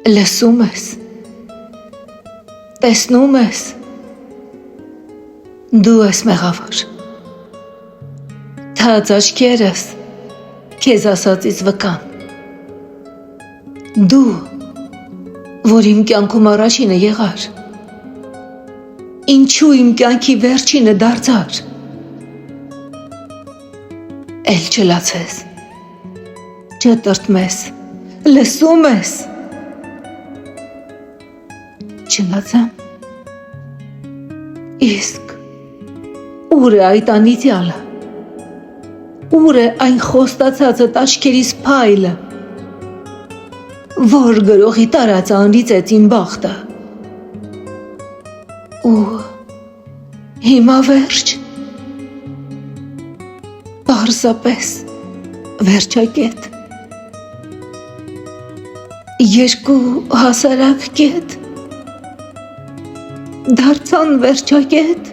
Լսում ես, տեսնում ես, դու ես մեղավոր, թաց աչքերս քեզ ասածից վկան, դու, որ իմ կյանքում առաջինը եղար, ինչու իմ կյանքի վերջինը դարձար, էլ չլացես, չտրտմես, լսում ես, չլացեմ, իսկ ուր է այդ անիծյալը, ուր է այն խոստացածը աչքերիս փայլը, որ գրողի տարածը անիծեց իմ բախտը, ու հիմա վերջ, պարզապես վերջակետ, երկու հասարակ կետ, դարձան վերջակետ,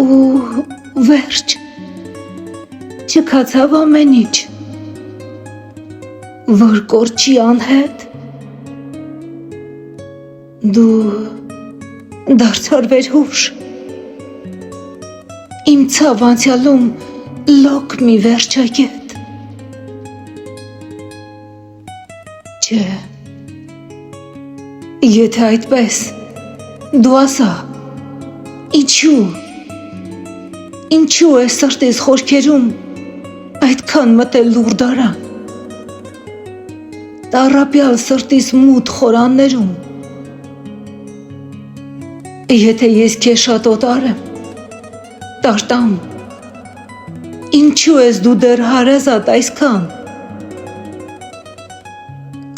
ու վերջ, չքացավ ամեն ինչ, որ կորչի անհետ, դու դարձար վերհուշ, իմ ցավ անցյալում լոկ մի վերջակետ, չէ, եթե այդպես, դու ասա, ինչու է սրտիս խորքերում այդքան մտել լուր դարան, տառապյալ սրտիս մութ խորաններում, եթե ես քեզ շատ օտար եմ, տարտամ, ինչու ես դու դեռ հարազատ այսքան,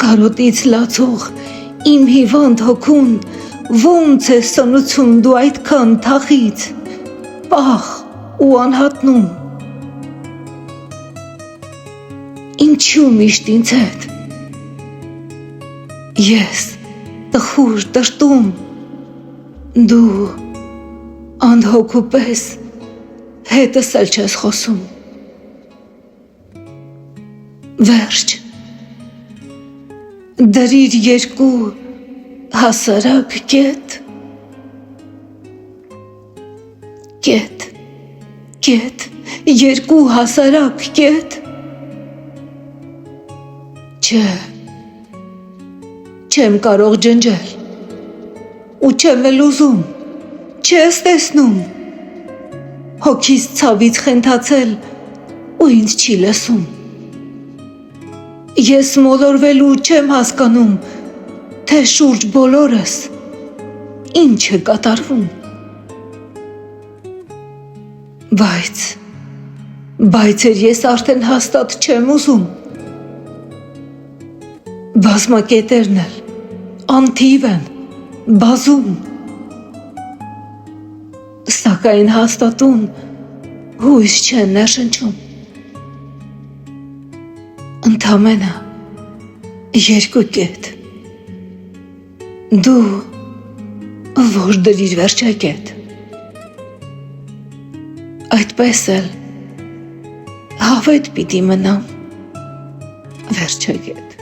կարոտից լացող իմ հիվանդ հոգուն ոնց է սնուցում դու այդքան թախից, պախ ու անհատնում, ինչու միշտ ինձ հետ, ես տխուր տրտում, դու անհոգու պես հետս էլ չես խոսում, վերջ, դրիր երկու հասարակ կետ, երկու հասարակ կետ, չէ, չեմ կարող ջնջել, ու չեմ էլ ուզում, չես տեսնում, հոգիս ցավից խենթացել ու ինձ չի լսում, ես մոլորվելու չեմ հասկանում, թե շուրջ բոլորս ինչ է կատարվում, բայց ես արդեն հաստատ չեմ ուզում, բազմակետերն էլ անթիվ են, բազում, սակայն հաստատուն հույս չեն ներշնչում, ընդամենը երկու կետ, դու որ դրիր վերջակետ, այդպես էլ հավետ պիտի մնամ վերջակետ,